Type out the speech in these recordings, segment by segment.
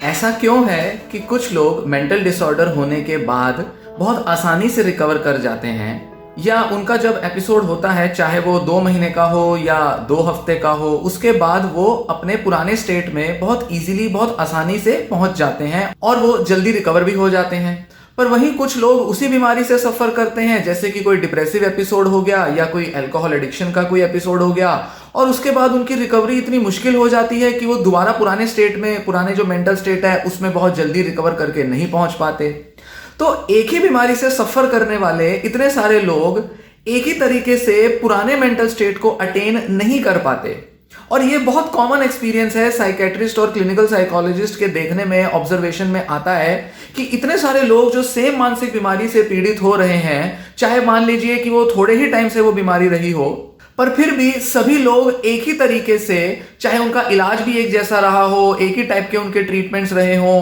ऐसा क्यों है कि कुछ लोग मेंटल डिसऑर्डर होने के बाद बहुत आसानी से रिकवर कर जाते हैं, या उनका जब एपिसोड होता है, चाहे वो 2 महीने का हो या 2 हफ्ते का हो, उसके बाद वो अपने पुराने स्टेट में बहुत इजीली, बहुत आसानी से पहुंच जाते हैं और वो जल्दी रिकवर भी हो जाते हैं। पर वहीं कुछ लोग उसी बीमारी से सफर करते हैं, जैसे कि कोई डिप्रेसिव एपिसोड हो गया या कोई अल्कोहल एडिक्शन का कोई एपिसोड हो गया, और उसके बाद उनकी रिकवरी इतनी मुश्किल हो जाती है कि वो दोबारा पुराने स्टेट में, पुराने जो मेंटल स्टेट है उसमें बहुत जल्दी रिकवर करके नहीं पहुंच पाते। तो एक ही बीमारी से सफर करने वाले इतने सारे लोग एक ही तरीके से पुराने मेंटल स्टेट को अटेन नहीं कर पाते, और ये बहुत कॉमन एक्सपीरियंस है। साइकेट्रिस्ट और क्लिनिकल साइकोलॉजिस्ट के देखने में, ऑब्जर्वेशन में आता है कि इतने सारे लोग जो सेम मानसिक बीमारी से पीड़ित हो रहे हैं, चाहे मान लीजिए कि वो थोड़े ही टाइम से वो बीमारी रही हो, पर फिर भी सभी लोग एक ही तरीके से, चाहे उनका इलाज भी एक जैसा रहा हो, एक ही टाइप के उनके ट्रीटमेंट्स रहे हों,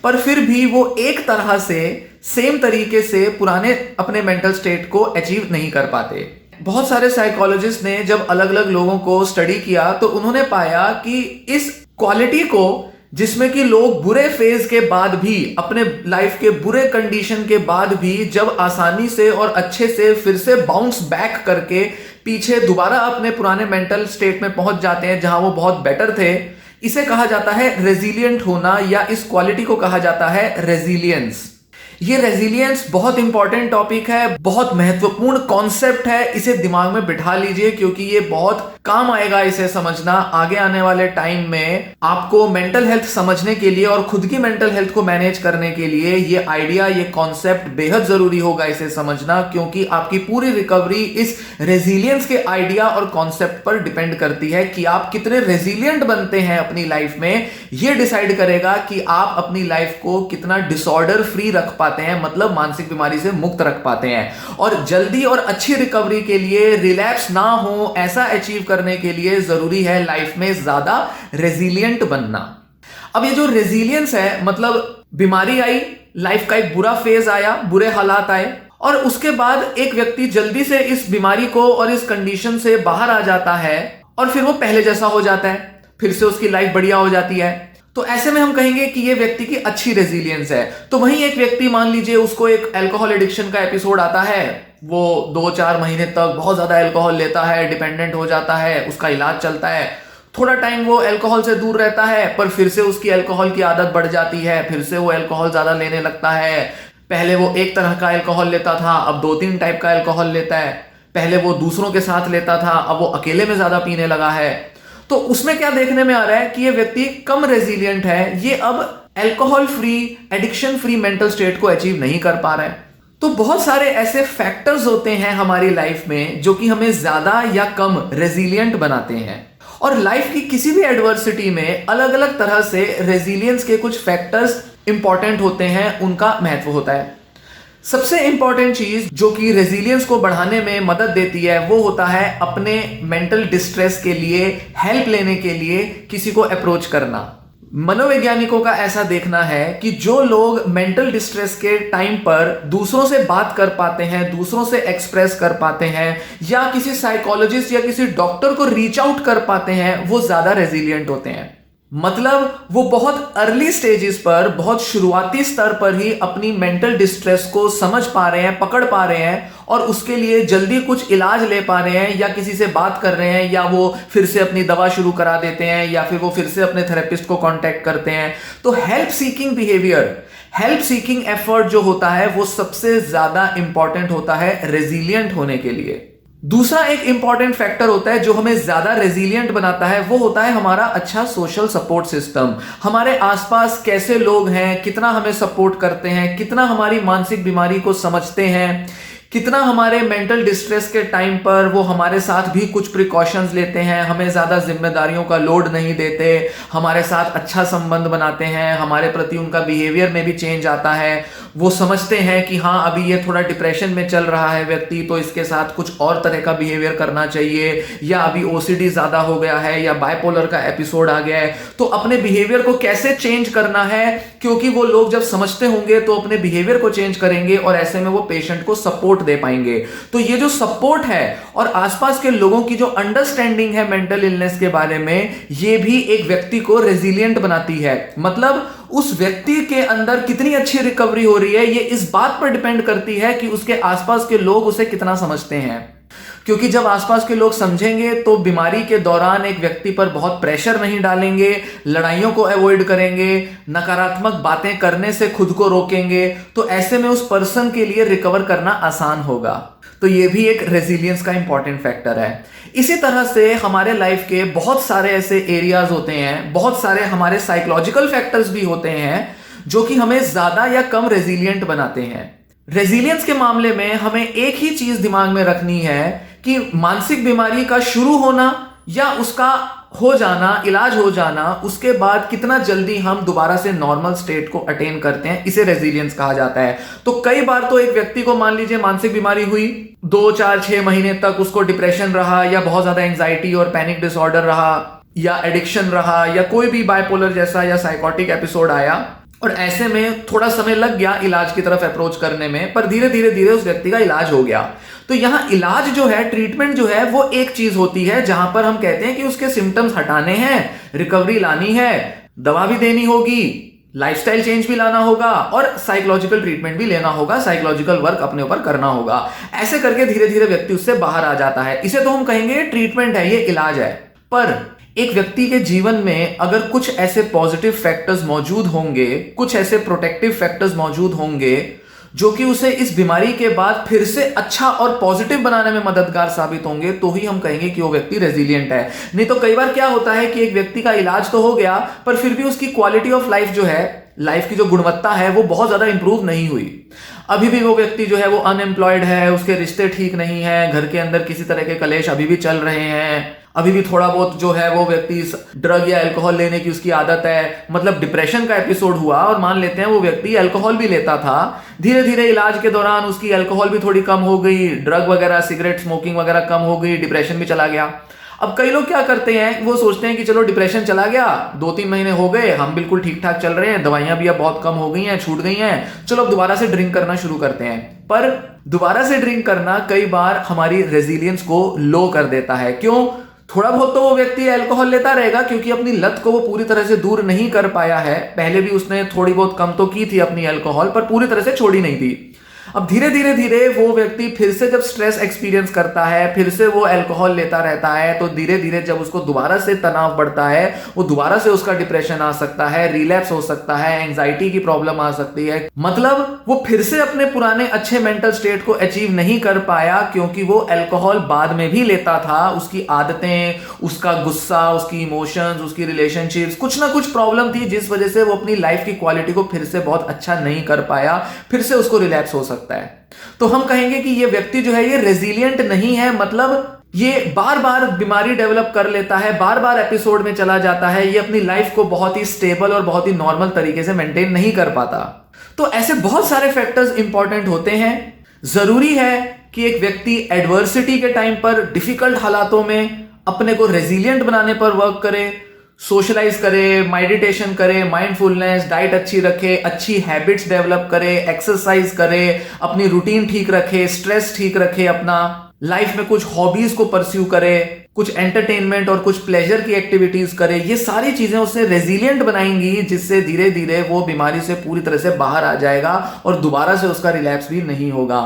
पर फिर भी वो एक तरह से सेम तरीके से पुराने अपने मेंटल स्टेट को अचीव नहीं कर पाते। बहुत सारे साइकोलॉजिस्ट ने जब अलग अलग लोगों को स्टडी किया तो उन्होंने पाया कि इस क्वालिटी को, जिसमें कि लोग बुरे फेज के बाद भी, अपने लाइफ के बुरे कंडीशन के बाद भी जब आसानी से और अच्छे से फिर से बाउंस बैक करके पीछे दोबारा अपने पुराने मेंटल स्टेट में पहुंच जाते हैं जहां वो बहुत बेटर थे, इसे कहा जाता है रेजिलिएंट होना, या इस क्वालिटी को कहा जाता है रेजिलियंस। ये रेजिलियंस बहुत इंपॉर्टेंट टॉपिक है, बहुत महत्वपूर्ण कॉन्सेप्ट है। इसे दिमाग में बिठा लीजिए, क्योंकि ये बहुत काम आएगा इसे समझना आगे आने वाले टाइम में। आपको मेंटल हेल्थ समझने के लिए और खुद की मेंटल हेल्थ को मैनेज करने के लिए ये आइडिया, ये कॉन्सेप्ट बेहद जरूरी होगा इसे समझना, क्योंकि आपकी पूरी रिकवरी इस रेजिलियंस के आइडिया और कॉन्सेप्ट पर डिपेंड करती है कि आप कितने रेजिलियंट बनते हैं अपनी लाइफ में। ये डिसाइड करेगा कि आप अपनी लाइफ को कितना डिसऑर्डर फ्री रख पाते हैं, मतलब मानसिक बीमारी से मुक्त रख पाते हैं। और जल्दी और अच्छी रिकवरी के लिए, रिलैप्स ना हो ऐसा अचीव करने के लिए जरूरी है लाइफ में ज्यादा रेजिलिएंट बनना। अब ये जो रेजिलियंस है, मतलब बीमारी आई, लाइफ का एक बुरा फेज आया, बुरे हालात आए, और उसके बाद एक व्यक्ति जल्दी से इस बीमारी को और इस कंडीशन से बाहर आ जाता है और फिर वो पहले जैसा हो जाता है, फिर से उसकी लाइफ बढ़िया हो जाती है। तो ऐसे में हम कहेंगे कि ये व्यक्ति की अच्छी रेजिलियंस है। तो वहीं एक व्यक्ति, मान लीजिए उसको एक अल्कोहल एडिक्शन का एपिसोड आता है, वो 2-4 महीने तक बहुत ज्यादा अल्कोहल लेता है, डिपेंडेंट हो जाता है, उसका इलाज चलता है, थोड़ा टाइम वो अल्कोहल से दूर रहता है, पर फिर से उसकी अल्कोहल की आदत बढ़ जाती है, फिर से वो अल्कोहल ज्यादा लेने लगता है। पहले वो एक तरह का अल्कोहल लेता था, अब 2-3 टाइप का अल्कोहल लेता है। पहले वो दूसरों के साथ लेता था, अब वो अकेले में ज्यादा पीने लगा है। तो उसमें क्या देखने में आ रहा है कि ये व्यक्ति कम रेजिलिएंट है, ये अब alcohol free, addiction free mental state को अचीव नहीं कर पा रहा है। तो बहुत सारे ऐसे फैक्टर्स होते हैं हमारी लाइफ में जो कि हमें ज्यादा या कम रेजिलिएंट बनाते हैं, और लाइफ की किसी भी एडवर्सिटी में अलग अलग तरह से रेजिलियंस के कुछ फैक्टर्स इंपॉर्टेंट होते हैं, उनका महत्व होता है। सबसे इंपॉर्टेंट चीज जो कि रेजिलियंस को बढ़ाने में मदद देती है, वो होता है अपने मेंटल डिस्ट्रेस के लिए हेल्प लेने के लिए किसी को अप्रोच करना। मनोवैज्ञानिकों का ऐसा देखना है कि जो लोग मेंटल डिस्ट्रेस के टाइम पर दूसरों से बात कर पाते हैं, दूसरों से एक्सप्रेस कर पाते हैं, या किसी साइकोलॉजिस्ट या किसी डॉक्टर को रीच आउट कर पाते हैं, वो ज्यादा रेजिलिएंट होते हैं। मतलब वो बहुत अर्ली स्टेजेस पर, बहुत शुरुआती स्तर पर ही अपनी मेंटल डिस्ट्रेस को समझ पा रहे हैं, पकड़ पा रहे हैं, और उसके लिए जल्दी कुछ इलाज ले पा रहे हैं, या किसी से बात कर रहे हैं, या वो फिर से अपनी दवा शुरू करा देते हैं, या फिर वो फिर से अपने थेरेपिस्ट को कांटेक्ट करते हैं। तो help seeking behaviour, help seeking effort जो होता है, वो सबसे ज्यादा इंपॉर्टेंट होता है रेजिलिएंट होने के लिए। दूसरा एक इंपॉर्टेंट फैक्टर होता है जो हमें ज्यादा रेजिलिएंट बनाता है, वो होता है हमारा अच्छा सोशल सपोर्ट सिस्टम। हमारे आसपास कैसे लोग हैं, कितना हमें सपोर्ट करते हैं, कितना हमारी मानसिक बीमारी को समझते हैं, कितना हमारे मेंटल डिस्ट्रेस के टाइम पर वो हमारे साथ भी कुछ प्रिकॉशंस लेते हैं, हमें ज्यादा जिम्मेदारियों का लोड नहीं देते, हमारे साथ अच्छा संबंध बनाते हैं, हमारे प्रति उनका बिहेवियर में भी चेंज आता है। वो समझते हैं कि हाँ, अभी ये थोड़ा डिप्रेशन में चल रहा है व्यक्ति, तो इसके साथ कुछ और तरह का बिहेवियर करना चाहिए, या अभी ओसीडी ज्यादा हो गया है, या बाइपोलर का एपिसोड आ गया है, तो अपने बिहेवियर को कैसे चेंज करना है, क्योंकि वो लोग जब समझते होंगे तो अपने बिहेवियर को चेंज करेंगे, और ऐसे में वो पेशेंट को सपोर्ट दे पाएंगे। तो ये जो सपोर्ट है और आसपास के लोगों की जो अंडरस्टैंडिंग है मेंटल इलनेस के बारे में, ये भी एक व्यक्ति को रेजिलिएंट बनाती है। मतलब उस व्यक्ति के अंदर कितनी अच्छी रिकवरी हो रही है, ये इस बात पर डिपेंड करती है कि उसके आसपास के लोग उसे कितना समझते हैं। क्योंकि जब आसपास के लोग समझेंगे तो बीमारी के दौरान एक व्यक्ति पर बहुत प्रेशर नहीं डालेंगे, लड़ाइयों को अवॉइड करेंगे, नकारात्मक बातें करने से खुद को रोकेंगे, तो ऐसे में उस पर्सन के लिए रिकवर करना आसान होगा। तो ये भी एक रेजिलियंस का इंपॉर्टेंट फैक्टर है। इसी तरह से हमारे लाइफ के बहुत सारे ऐसे एरियाज होते हैं, बहुत सारे हमारे साइकोलॉजिकल फैक्टर्स भी होते हैं जो कि हमें ज्यादा या कम रेजिलियंट बनाते हैं। रेजिलियंस के मामले में हमें एक ही चीज दिमाग में रखनी है कि मानसिक बीमारी का शुरू होना या उसका हो जाना, इलाज हो जाना, उसके बाद कितना जल्दी हम दोबारा से नॉर्मल स्टेट को अटेन करते हैं, इसे रेजिलियंस कहा जाता है। तो कई बार तो एक व्यक्ति को मान लीजिए मानसिक बीमारी हुई, 2, 4, 6 महीने तक उसको डिप्रेशन रहा या बहुत ज्यादा एंजाइटी और पैनिक डिसऑर्डर रहा या एडिक्शन रहा या कोई भी बाइपोलर जैसा या साइकोटिक एपिसोड आया, और ऐसे में थोड़ा समय लग गया इलाज की तरफ अप्रोच करने में, पर धीरे धीरे उस व्यक्ति का इलाज हो गया। तो यहां इलाज जो है, ट्रीटमेंट जो है, वो एक चीज होती है जहां पर हम कहते हैं कि उसके सिम्टम्स हटाने हैं, रिकवरी लानी है, दवा भी देनी होगी, लाइफस्टाइल चेंज भी लाना होगा और साइकोलॉजिकल ट्रीटमेंट भी लेना होगा, साइकोलॉजिकल वर्क अपने ऊपर करना होगा। ऐसे करके धीरे धीरे व्यक्ति उससे बाहर आ जाता है। इसे तो हम कहेंगे ट्रीटमेंट है, ये इलाज है। पर एक व्यक्ति के जीवन में अगर कुछ ऐसे पॉजिटिव फैक्टर्स मौजूद होंगे, कुछ ऐसे प्रोटेक्टिव फैक्टर्स मौजूद होंगे जो कि उसे इस बीमारी के बाद फिर से अच्छा और पॉजिटिव बनाने में मददगार साबित होंगे, तो ही हम कहेंगे कि वो व्यक्ति रेजिलिएंट है। नहीं तो कई बार क्या होता है कि एक व्यक्ति का इलाज तो हो गया पर फिर भी उसकी क्वालिटी ऑफ लाइफ जो है, लाइफ की जो गुणवत्ता है, वो बहुत ज्यादा इंप्रूव नहीं हुई। अभी भी वो व्यक्ति जो है वो अनएम्प्लॉयड है, उसके रिश्ते ठीक नहीं है, घर के अंदर किसी तरह के कलेश अभी भी चल रहे हैं, अभी भी थोड़ा बहुत जो है वो व्यक्ति ड्रग या अल्कोहल लेने की उसकी आदत है। मतलब डिप्रेशन का एपिसोड हुआ और मान लेते हैं वो व्यक्ति अल्कोहल भी लेता था, धीरे धीरे इलाज के दौरान उसकी अल्कोहल भी थोड़ी कम हो गई, ड्रग वगैरह, सिगरेट स्मोकिंग वगैरह कम हो गई, डिप्रेशन भी चला गया। अब कई लोग क्या करते हैं, वो सोचते हैं कि चलो डिप्रेशन चला गया, 2-3 महीने हो गए, हम बिल्कुल ठीक ठाक चल रहे हैं, दवाइयां भी अब बहुत कम हो गई हैं, छूट गई हैं, चलो अब दोबारा से ड्रिंक करना शुरू करते हैं। पर दोबारा से ड्रिंक करना कई बार हमारी रेजिलियंस को लो कर देता है। क्यों? थोड़ा बहुत तो वो व्यक्ति अल्कोहल लेता रहेगा क्योंकि अपनी लत को वो पूरी तरह से दूर नहीं कर पाया है। पहले भी उसने थोड़ी बहुत कम तो की थी अपनी अल्कोहल, पर पूरी तरह से छोड़ी नहीं थी। अब धीरे धीरे वो व्यक्ति फिर से जब स्ट्रेस एक्सपीरियंस करता है, फिर से वो अल्कोहल लेता रहता है, तो धीरे धीरे जब उसको दोबारा से तनाव बढ़ता है, वो दोबारा से उसका डिप्रेशन आ सकता है, रिलैप्स हो सकता है, एंजाइटी की प्रॉब्लम आ सकती है। मतलब वो फिर से अपने पुराने अच्छे मेंटल स्टेट को अचीव नहीं कर पाया क्योंकि वो अल्कोहल बाद में भी लेता था। उसकी आदतें, उसका गुस्सा, उसकी इमोशंस, उसकी रिलेशनशिप्स, कुछ ना कुछ प्रॉब्लम थी जिस वजह से वो अपनी लाइफ की क्वालिटी को फिर से बहुत अच्छा नहीं कर पाया, फिर से उसको रिलैप्स हो सकता है। तो हम कहेंगे कि ये व्यक्ति जो है ये रेजिलिएंट नहीं है। मतलब ये बार बार बीमारी डेवलप कर लेता है, बार बार एपिसोड में चला जाता है, ये अपनी लाइफ को बहुत ही स्टेबल और बहुत ही नॉर्मल तरीके से मेंटेन नहीं कर पाता। तो ऐसे बहुत सारे फैक्टर्स इंपॉर्टेंट होते हैं। जरूरी है कि एक व्यक्ति एडवर्सिटी के टाइम पर, डिफिकल्ट हालातों में अपने को रेजिलिएंट बनाने पर वर्क करे, सोशलाइज करे, मेडिटेशन करे, माइंडफुलनेस, डाइट अच्छी रखे, अच्छी हैबिट्स डेवलप करे, एक्सरसाइज करे, अपनी रूटीन ठीक रखे, स्ट्रेस ठीक रखे, अपना लाइफ में कुछ हॉबीज को परस्यू करे, कुछ एंटरटेनमेंट और कुछ प्लेजर की एक्टिविटीज करे। ये सारी चीजें उसे रेजिलिएंट बनाएंगी, जिससे धीरे धीरे वो बीमारी से पूरी तरह से बाहर आ जाएगा और दोबारा से उसका रिलैप्स भी नहीं होगा।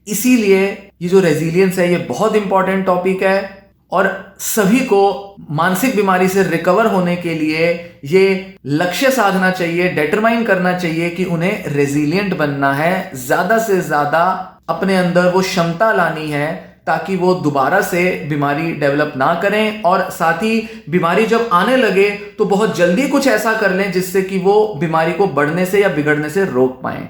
इसीलिए ये जो रेजिलियंस है ये बहुत इंपॉर्टेंट टॉपिक है और सभी को मानसिक बीमारी से रिकवर होने के लिए ये लक्ष्य साधना चाहिए, डिटरमाइन करना चाहिए कि उन्हें रेजिलिएंट बनना है, ज्यादा से ज्यादा अपने अंदर वो क्षमता लानी है ताकि वो दोबारा से बीमारी डेवलप ना करें, और साथ ही बीमारी जब आने लगे तो बहुत जल्दी कुछ ऐसा कर लें जिससे कि वो बीमारी को बढ़ने से या बिगड़ने से रोक पाएं।